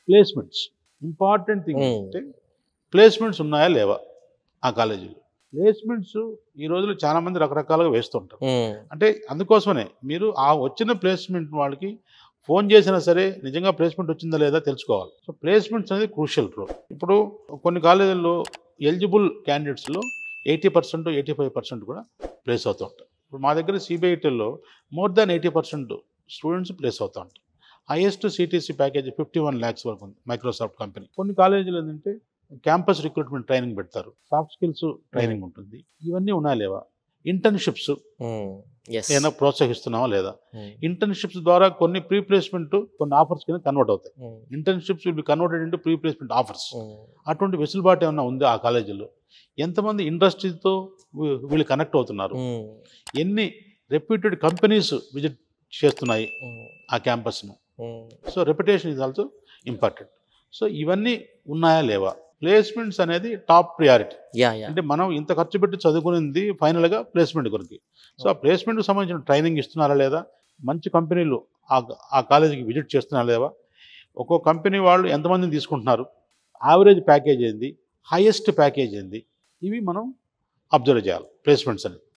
Placements important thing అంటే placements ఉన్నాయా లేవా ఆ కాలేజీలో. ప్లేస్మెంట్స్ ఈ రోజుల్లో చాలామంది రకరకాలుగా వేస్తుంటారు. అంటే అందుకోసమనే మీరు ఆ వచ్చిన ప్లేస్మెంట్ వాళ్ళకి ఫోన్ చేసినా సరే నిజంగా ప్లేస్మెంట్ వచ్చిందా లేదా తెలుసుకోవాలి. సో ప్లేస్మెంట్స్ అనేది క్రూషియల్ రోల్. ఇప్పుడు కొన్ని కాలేజీల్లో ఎలిజిబుల్ క్యాండిడేట్స్లో 80%, 85% కూడా ప్లేస్ అవుతూ ఉంటారు. ఇప్పుడు మా దగ్గర సిబిఐటీలో మోర్ దాన్ 80% స్టూడెంట్స్ ప్లేస్ అవుతూ ఉంటారు. హైయెస్ట్ సిటీసీ ప్యాకేజ్ 51 lakhs వరకు ఉంది మైక్రోసాఫ్ట్ కంపెనీ. కొన్ని కాలేజీలు ఏంటంటే క్యాంపస్ రిక్రూట్మెంట్ ట్రైనింగ్ పెడతారు, సాఫ్ట్ స్కిల్స్ ట్రైనింగ్ ఉంటుంది. ఇవన్నీ ఉన్నాయా లేవా? ఇంటర్న్షిప్స్ ఏమైనా ప్రోత్సహిస్తున్నావా లేదా? ఇంటర్న్షిప్స్ ద్వారా కొన్ని ప్రీ ప్లేస్మెంట్ కొన్ని ఆఫర్స్ కింద కన్వర్ట్ అవుతాయి. Internships will be converted into pre placement offers. అటువంటి వెసులుబాటు ఏమన్నా ఉందా ఆ కాలేజీలో? ఎంతమంది ఇండస్ట్రీతో వీళ్ళు కనెక్ట్ అవుతున్నారు? ఎన్ని రెప్యూటెడ్ కంపెనీస్ విజిట్ చేస్తున్నాయి ఆ క్యాంపస్ను? So reputation is also important. So ఇవన్నీ ఉన్నాయా లేవా? ప్లేస్మెంట్స్ అనేది టాప్ ప్రియారిటీ. అంటే మనం ఇంత ఖర్చు పెట్టి చదువుకునేది ఫైనల్గా ప్లేస్మెంట్ గురించి. సో ఆ ప్లేస్మెంట్కి సంబంధించిన ట్రైనింగ్ ఇస్తున్నారా లేదా? మంచి కంపెనీలు ఆ కాలేజీకి విజిట్ చేస్తున్నారా లేదా? ఒక్కో కంపెనీ వాళ్ళు ఎంతమందిని తీసుకుంటున్నారు? యావరేజ్ ప్యాకేజ్ ఏంది? హైయెస్ట్ ప్యాకేజ్ ఏంది? ఇవి మనం అబ్జర్వ్ చేయాలి ప్లేస్మెంట్స్ అనేది.